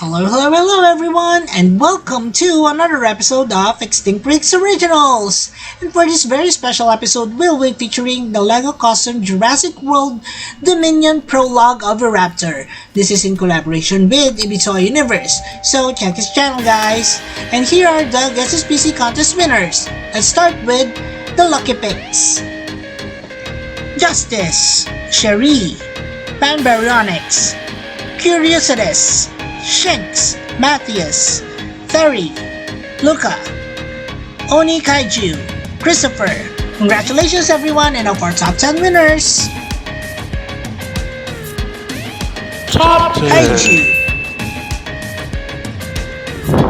Hello everyone, and welcome to another episode of Extinct Freaks Originals! And for this very special episode, we'll be featuring the LEGO custom Jurassic World Dominion Prologue Oviraptor. This is in collaboration with Ibitoy Universe, so check his channel guys! And here are the Guess His PC contest winners. Let's start with the lucky picks. Justice, Cherie, Panbaryonyx, Curiosities, Shinx, Matthias, Ferry, LYKA, Oni Kaiju, Christopher. Congratulations everyone, and of our top 10 winners. Top 10. Kaiju,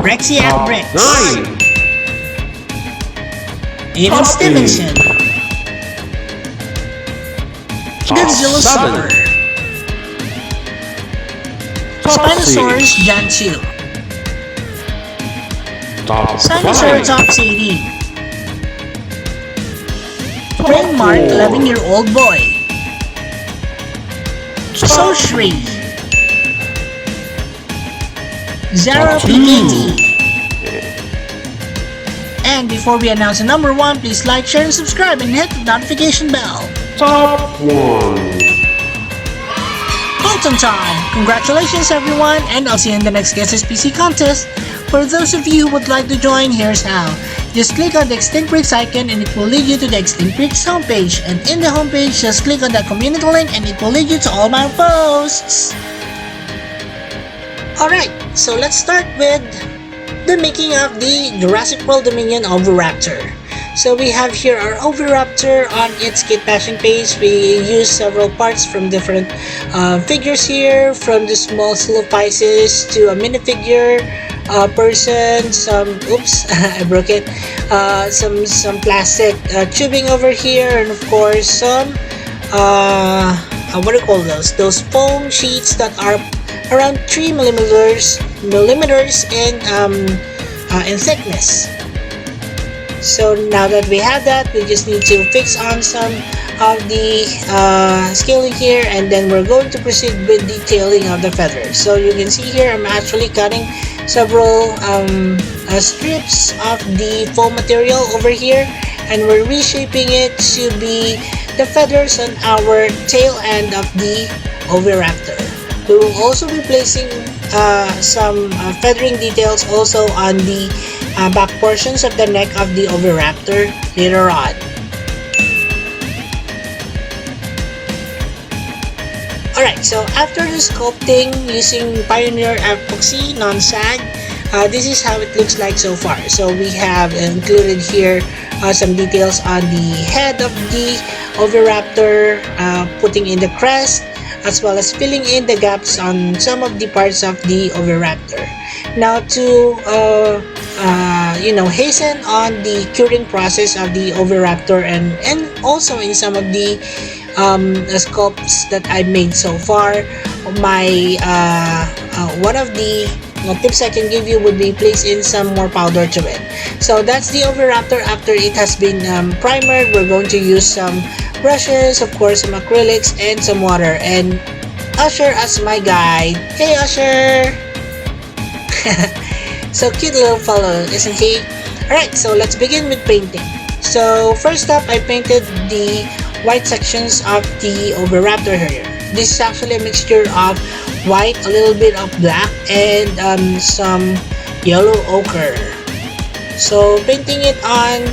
Rexy Top Bricks, 9. Aiden Top Stevenson, Top Godzilla 7. Summer, Top Spinosaurus 6. Janchu, Top 5. Sinoceratops 18, Top Brain Mark 4. 11-year-old boy, Top Soshri, Zara Top PKT. And before we announce the number one, please like, share, and subscribe, and hit the notification bell. Top 1. Colton time! Congratulations everyone, and I'll see you in the next Guess His PC contest. For those of you who would like to join, here's how. Just click on the Extinct Freaks icon and it will lead you to the Extinct Freaks homepage. And in the homepage, just click on the community link and it will lead you to all my posts. Alright, so let's start with the making of the Jurassic World Dominion Oviraptor. So we have here our Oviraptor on its kit bashing page. We use several parts from different figures here, from the small slow pieces to a minifigure, person, some oops I broke it, some plastic tubing over here, and of course some what do you call those foam sheets that are around 3 millimeters in thickness. So now that we have that, we just need to fix on some of the scaling here, and then we're going to proceed with detailing of the feathers. So you can see here I'm actually cutting several strips of the foam material over here, and we're reshaping it to be the feathers on our tail end of the Oviraptor. We will also be placing some feathering details also on the back portions of the neck of the Oviraptor later on. Alright, so after the sculpting using Pioneer Epoxy non-sag, this is how it looks like so far. So we have included here some details on the head of the Oviraptor, putting in the crest, as well as filling in the gaps on some of the parts of the Oviraptor. Now to hasten on the curing process of the Oviraptor, and also in some of the sculpts that I've made so far, my one of the tips I can give you would be place in some more powder to it. So that's the Oviraptor after it has been primered. We're going to use some brushes, of course some acrylics, and some water, and Usher as my guide. Hey Usher! So cute little fellow, isn't he? Alright, so let's begin with painting. So first up, I painted the white sections of the Oviraptor here. This is actually a mixture of white, a little bit of black, and some yellow ochre. So painting it on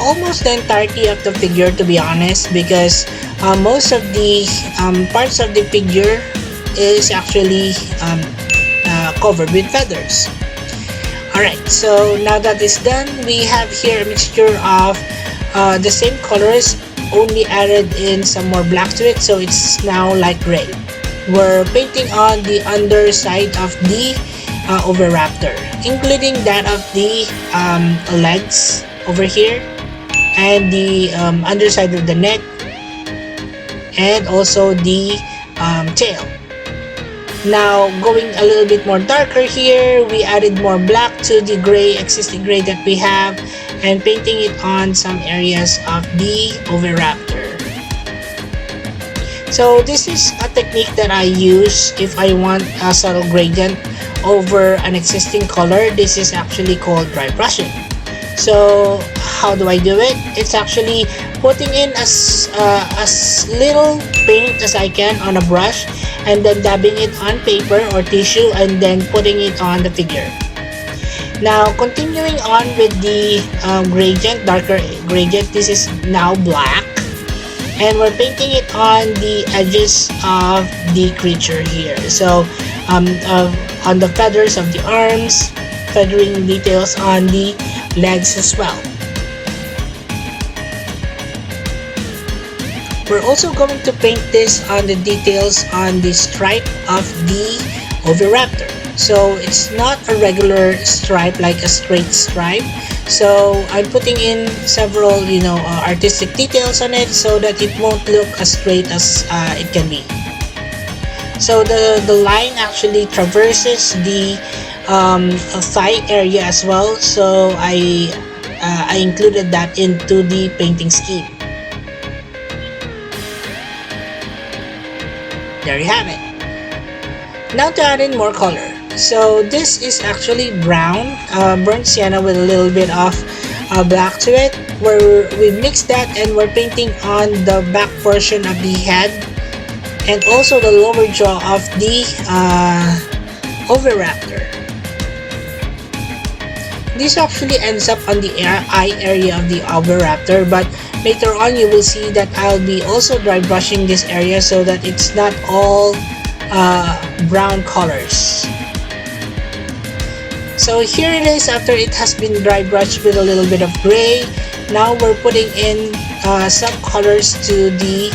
almost the entirety of the figure, to be honest, because most of the parts of the figure is actually covered with feathers. Alright, so now that is done, we have here a mixture of the same colors, only added in some more black to it, so it's now light gray. We're painting on the underside of the Oviraptor, including that of the legs over here, and the underside of the neck, and also the tail. Now going a little bit more darker here, we added more black to the existing gray that we have, and painting it on some areas of the Oviraptor. So this is a technique that I use if I want a subtle gradient over an existing color, this is actually called dry brushing. So how do I do it? It's actually putting in as little paint as I can on a brush, and then dabbing it on paper or tissue, and then putting it on the figure. Now continuing on with the gradient, darker gradient, this is now black, and we're painting it on the edges of the creature here. So on the feathers of the arms, feathering details on the legs as well. We're also going to paint this on the details on the stripe of the Oviraptor. So it's not a regular stripe like a straight stripe. So I'm putting in several, artistic details on it so that it won't look as straight as it can be. So the line actually traverses the thigh area as well. So I included that into the painting scheme. There you have it. Now to add in more color. So this is actually brown, burnt sienna with a little bit of black to it, where we mix that and we're painting on the back portion of the head and also the lower jaw of the Oviraptor. This actually ends up on the eye area of the Oviraptor, but later on you will see that I'll be also dry brushing this area so that it's not all brown colors. So here it is after it has been dry brushed with a little bit of gray. Now we're putting in some colors to the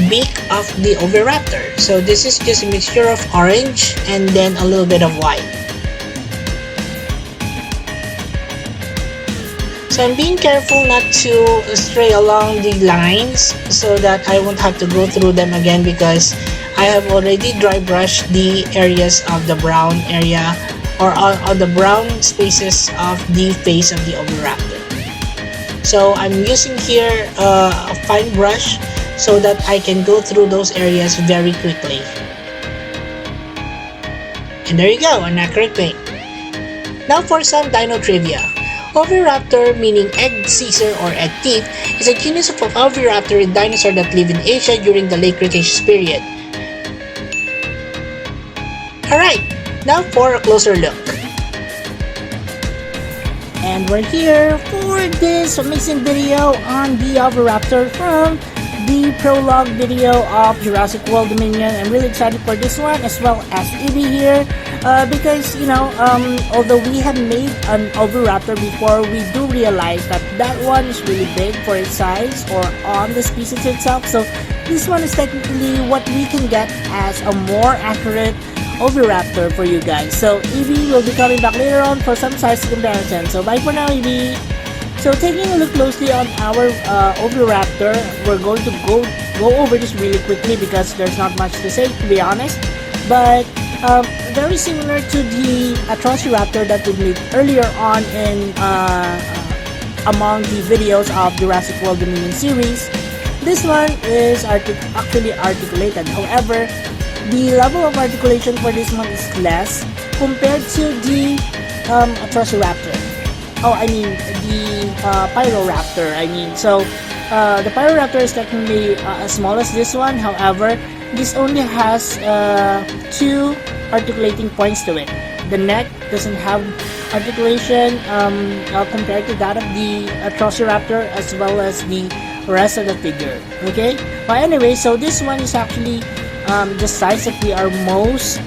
beak of the Oviraptor. So this is just a mixture of orange and then a little bit of white. So I'm being careful not to stray along the lines so that I won't have to go through them again, because I have already dry brushed the areas of the brown area or on the brown spaces of the face of the Oviraptor. So I'm using here a fine brush so that I can go through those areas very quickly. And there you go, an accurate paint. Now for some dino trivia. Oviraptor, meaning egg Caesar or egg thief, is a genus of oviraptorid dinosaur that lived in Asia during the late Cretaceous period. Alright, now for a closer look. And we're here for this amazing video on the Oviraptor from the prologue video of Jurassic World Dominion. I'm really excited for this one, as well as Evie here, because although we have made an Oviraptor before, we do realize that that one is really big for its size or on the species itself. So this one is technically what we can get as a more accurate Oviraptor for you guys. So Evie will be coming back later on for some size comparison. So bye for now, Evie. So taking a look closely on our Oviraptor, we're going to go over this really quickly because there's not much to say, to be honest. But very similar to the Atrociraptor that we made earlier on in among the videos of Jurassic World Dominion series. This one is actually articulated. However, the level of articulation for this one is less compared to the Atrociraptor. Oh, I mean the Pyroraptor. So the Pyroraptor is technically as small as this one. However, this only has two articulating points to it. The neck doesn't have articulation compared to that of the Atrociraptor, as well as the rest of the figure. Okay. But anyway, so this one is actually the size that we are most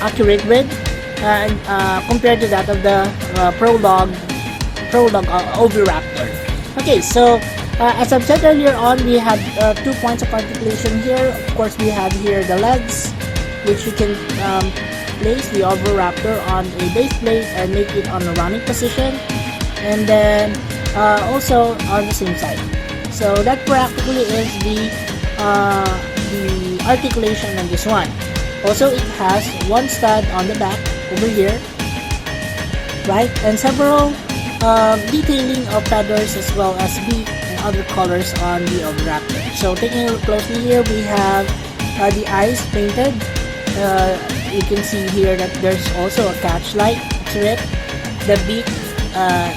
accurate with, and compared to that of the prologue Oviraptor. Okay, so as I've said earlier on, we had 2 points of articulation here. Of course, we have here the legs, which you can place the Oviraptor on a base plate and make it on a running position, and then also on the same side. So that practically is the articulation on this one. Also, it has one stud on the back over here, right, and several detailing of feathers as well as beak and other colors on the Oviraptor. So taking a look closely here, we have The eyes painted. You can see here that there's also a catch light to it. The beak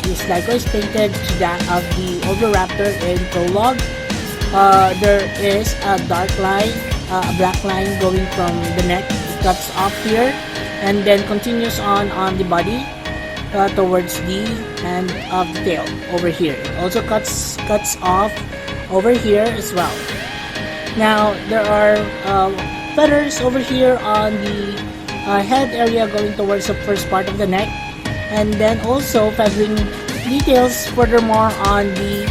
is likewise painted to that of the Oviraptor in Prologue. There is a dark line, a black line going from the neck. It cuts off here and then continues on the body towards the end of the tail over here. It also cuts off over here as well. Now there are feathers over here on the head area going towards the first part of the neck, and then also feathering details furthermore on the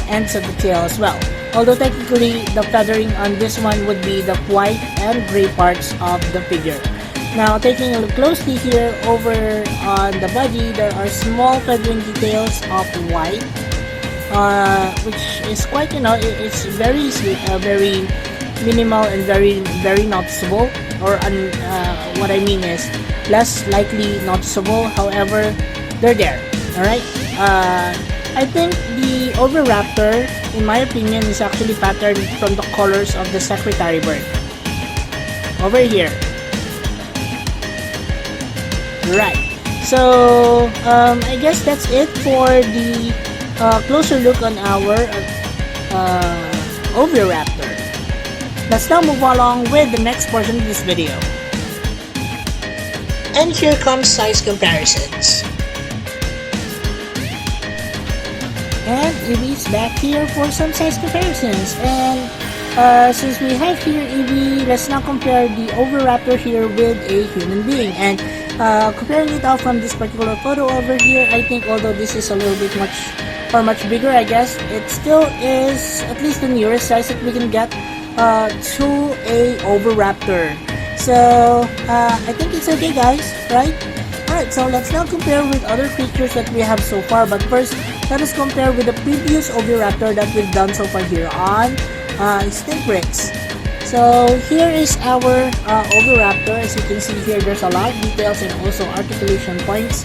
ends of the tail as well. Although technically the feathering on this one would be the white and gray parts of the figure. Now taking a look closely here over on the body, there are small feathering details of white, which is quite, it's very minimal and very noticeable, or what I mean is less likely noticeable. However, they're there. Alright, I think the Oviraptor, in my opinion, is actually patterned from the colors of the secretary bird over here. Right, so I guess that's it for the closer look on our Oviraptor. Let's now move along with the next portion of this video. And here comes size comparisons. And Evie's back here for some size comparisons. And since we have here Evie, let's now compare the Oviraptor here with a human being. And comparing it out from this particular photo over here, I think although this is a little bit much bigger, I guess, it still is at least the nearest size that we can get to a Oviraptor. So I think it's okay, guys, right? Alright, so let's now compare with other creatures that we have so far. But first, let us compare with the previous Oviraptor that we've done so far here on Stink Bricks. So here is our Oviraptor. As you can see here, there's a lot of details and also articulation points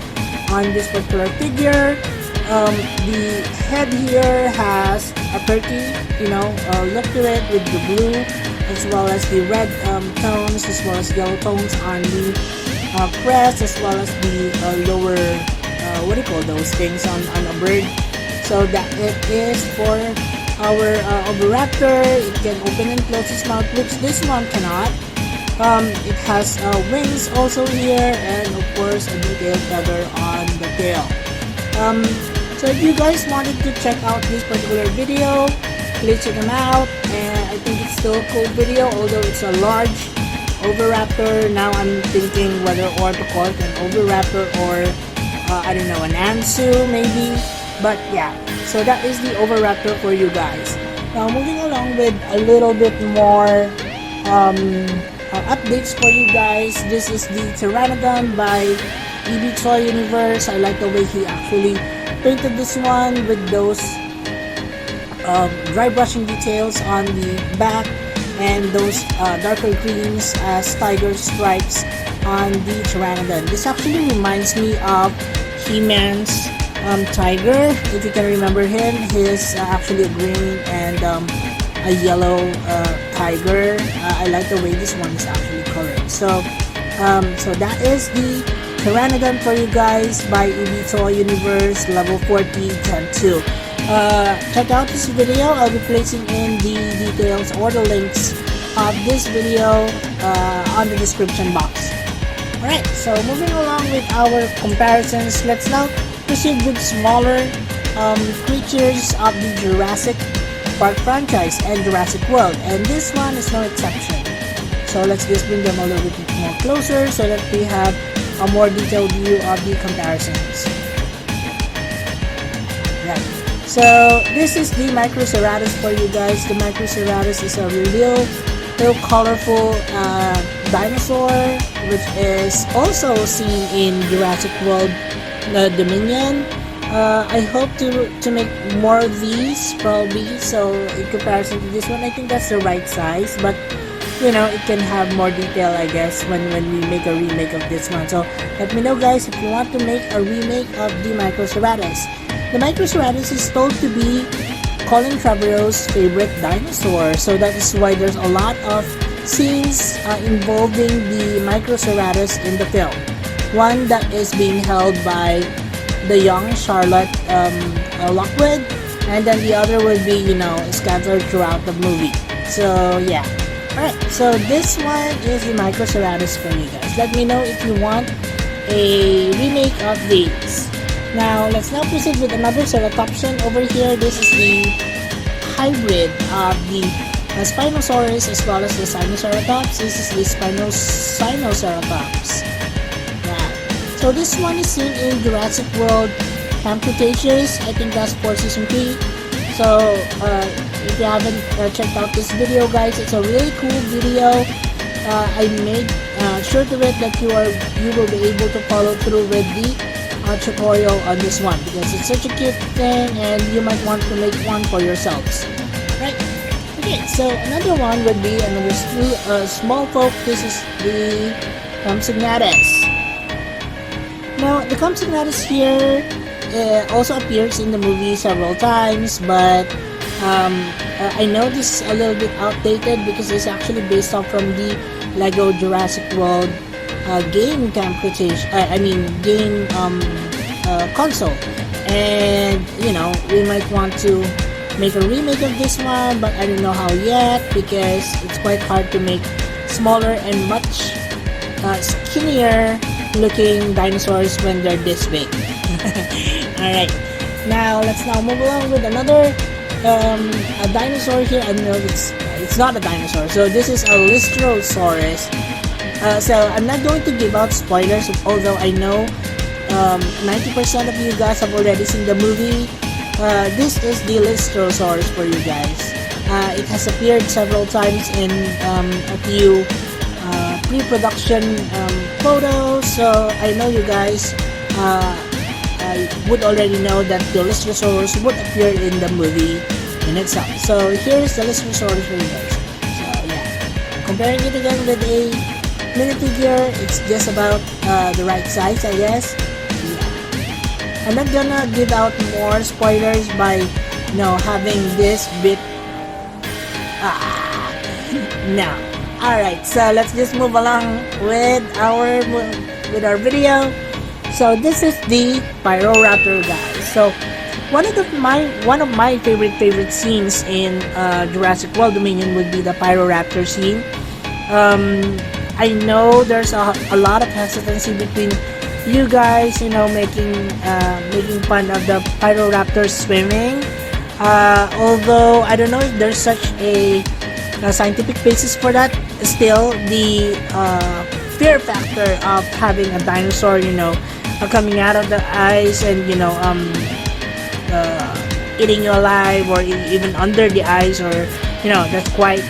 on this particular figure. The head here has a turkey, look to it with the blue as well as the red tones as well as yellow tones on the crest as well as the lower, what do you call those things on a bird. So that it is for our Oviraptor. It can open and close its mouth, which this one cannot. It has wings also here, and of course a detailed feather on the tail. So if you guys wanted to check out this particular video, please check them out. And I think it's still a cool video, although it's a large Oviraptor. Now I'm thinking whether or to call it an Oviraptor or I don't know, an Ansu maybe. But yeah, so that is the Oviraptor for you guys. Now moving along with a little bit more updates for you guys. This is the Pteranodon by Toy Universe. I like the way he actually painted this one with those dry brushing details on the back and those darker greens as tiger stripes on the Pteranodon. This actually reminds me of He-Man's tiger, if you can remember him. He's actually a green and a yellow tiger. I like the way this one is actually colored. So that is the Pteranodon for you guys by Toy Universe level 40 Gen 2. Check out this video. I'll be placing in the details or the links of this video on the description box. Alright, so moving along with our comparisons, let's now proceed with smaller creatures of the Jurassic Park franchise and Jurassic World, and this one is no exception. So let's just bring them a little bit more closer so that we have a more detailed view of the comparisons. Right. So this is the Microceratus for you guys. The Microceratus is a real colorful dinosaur, which is also seen in Jurassic World Dominion. I hope to make more of these probably, so in comparison to this one, I think that's the right size, but it can have more detail, I guess, when we make a remake of this one. So let me know, guys, if you want to make a remake of the Microceratus. The Microceratus is told to be Colin Trevorrow's favorite dinosaur, so that is why there's a lot of scenes involving the Microceratops in the film. One that is being held by the young Charlotte Lockwood, and then the other will be, scattered throughout the movie. So yeah. Alright, so this one is the Microceratops for you guys. Let me know if you want a remake of these. Now, let's now proceed with another ceratopsian over here. This is the hybrid of the Spinosaurus as well as the Sinoceratops. This is the Spinoceratops. Yeah. So this one is seen in Jurassic World Camp Cretaceous. I think that's for season 3. So, if you haven't checked out this video, guys, it's a really cool video. I made sure to it that you will be able to follow through with the tutorial on this one because it's such a cute thing and you might want to make one for yourselves. Right? Okay, so another one would be another small folk. This is the Compsognathus. Now, the Compsognathus here also appears in the movie several times, but I know this is a little bit outdated because it's actually based off from the LEGO Jurassic World game Camp Cretaceous. Game console, and we might want to make a remake of this one, but I don't know how yet because it's quite hard to make smaller and much skinnier looking dinosaurs when they're this big. Alright, now let's now move along with another a dinosaur here. I know it's not a dinosaur, so this is a Lystrosaurus. So I'm not going to give out spoilers, although I know 90% of you guys have already seen the movie. This is the Lystrosaurus for you guys. It has appeared several times in a few pre-production photos, so I know you guys would already know that the Lystrosaurus would appear in the movie in itself. So here's the Lystrosaurus for you guys. So yeah, comparing it again with a minifigure, it's just about the right size, I guess. Yeah. I'm not gonna give out more spoilers by having this bit. No. Alright, so let's just move along with our video. So this is the Pyroraptor, guys. So one of my favorite scenes in Jurassic World Dominion would be the Pyroraptor scene. I know there's a lot of hesitancy between you guys, making fun of the Pyroraptor swimming. Although I don't know if there's such a scientific basis for that. Still, the fear factor of having a dinosaur, coming out of the ice and eating you alive, or even under the ice, or that's quite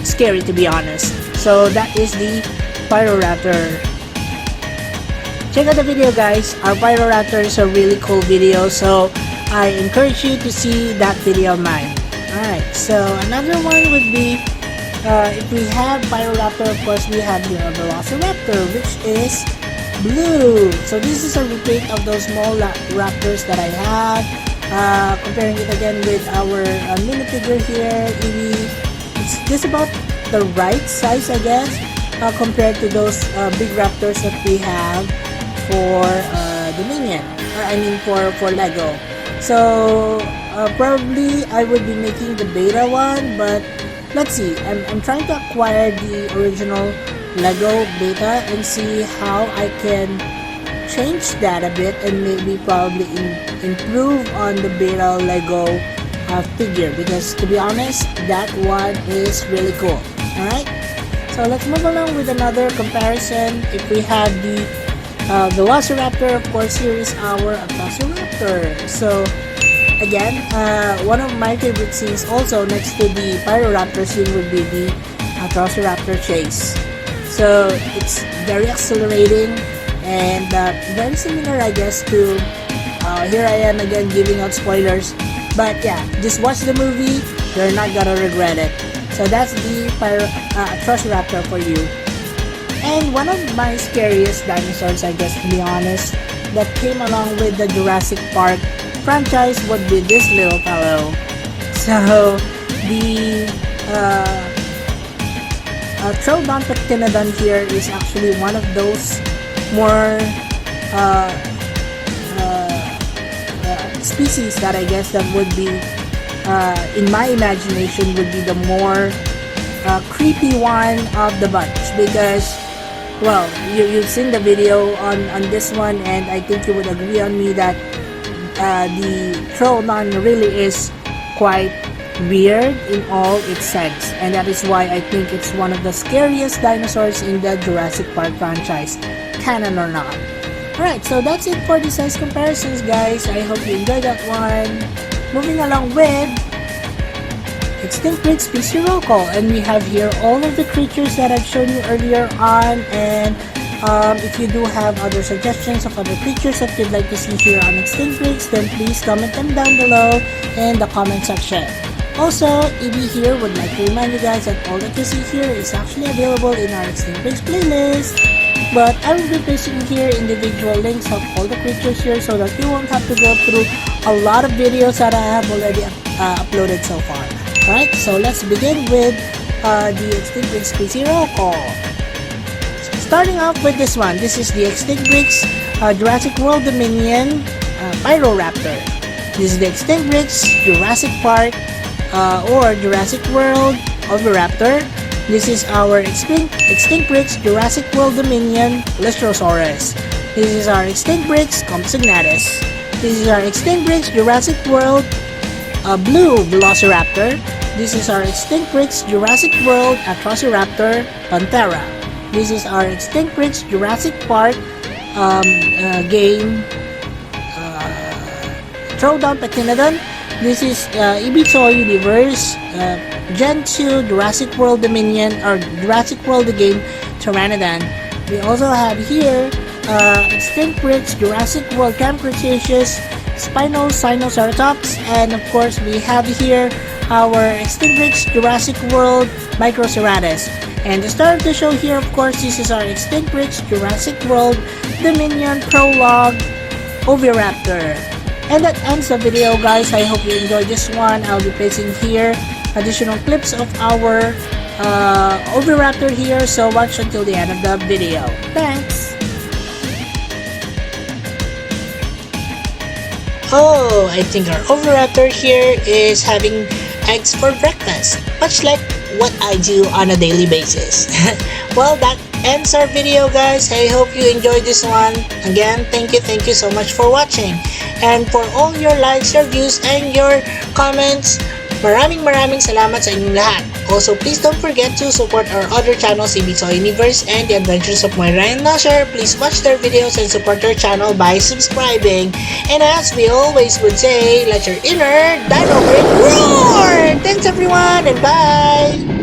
scary, to be honest. So that is the Pyroraptor. Check out the video, guys. Our Pyroraptor is a really cool video, so I encourage you to see that video of mine. Alright, so another one would be if we have Pyroraptor, of course we have the Velociraptor, which is blue. So this is a repeat of those small raptors that I have. Comparing it again with our minifigure here, it's just about the right size, I guess, compared to those big raptors that we have for Dominion, for LEGO. So probably I would be making the beta one, but let's see. I'm trying to acquire the original LEGO beta and see how I can change that a bit and maybe probably improve on the beta LEGO figure, because to be honest, that one is really cool. Alright, so let's move along with another comparison. If we have the Velociraptor, of course here is our Velociraptor. So again, one of my favorite scenes also next to the Pyroraptor scene would be the Velociraptor chase. So it's very accelerating and very similar, I guess, to here I am again giving out spoilers, but yeah, just watch the movie, you're not gonna regret it. So that's the Velociraptor for you. And one of my scariest dinosaurs, I guess, to be honest, that came along with the Jurassic Park franchise would be this little fellow. So the Troodontoktynodon here is actually one of those more species that I guess that would be, in my imagination, would be the more creepy one of the bunch, because, well, you've seen the video on this one, and I think you would agree on me that the Troodon really is quite weird in all its sense, and that is why I think it's one of the scariest dinosaurs in the Jurassic Park franchise, canon or not. Alright, so that's it for the size comparisons, guys. I hope you enjoyed that one. Moving along with Extinct Breed Species Roll Call, and we have here all of the creatures that I've shown you earlier on, and if you do have other suggestions of other creatures that you'd like to see here on Extinct Breeds, then please comment them down below in the comment section. Also, EB here would like to remind you guys that all that you see here is actually available in our Extinct Breeds playlist, but I will be placing here individual links of all the creatures here so that you won't have to go through a lot of videos that I have already uploaded so far. Alright, so let's begin with the Extinct Breeds Species Roll Call. Starting off with this one, this is the Extinct Breeds Jurassic World Dominion Oviraptor. This is the Extinct Breeds Jurassic Park or Jurassic World Oviraptor. This is our Extinct Breeds Jurassic World Dominion Lystrosaurus. This is our Extinct Breeds Compsognathus. This is our Extinct Breeds Jurassic World Blue Velociraptor. This is our Extinct Breeds Jurassic World Atrociraptor Panthera. This is our Extinct Breeds Jurassic Park game Troodontoktynodon. This is Ibizo Universe Gen 2 Jurassic World Dominion or Jurassic World the Game Pteranodon. We also have here Extinct Breeds Jurassic World Camp Cretaceous Spinoceratops, and of course we have here our Extinct Breeds Jurassic World Microceratus. And to start the show here, of course, this is our Extinct Breeds Jurassic World Dominion Prologue Oviraptor. And that ends the video, guys. I hope you enjoyed this one. I'll be placing here additional clips of our Oviraptor here, so watch until the end of the video. Thanks! Oh, I think our Oviraptor here is having eggs for breakfast, much like what I do on a daily basis. Well, that ends our video, guys. I hope you enjoyed this one. Again, thank you so much for watching. And for all your likes, your views, and your comments, maraming salamat sa inyong lahat. Also, please don't forget to support our other channels, Ibizo Universe and The Adventures of Moira and Nasher. Please watch their videos and support their channel by subscribing. And as we always would say, let your inner dino brain roar! Thanks everyone, and bye!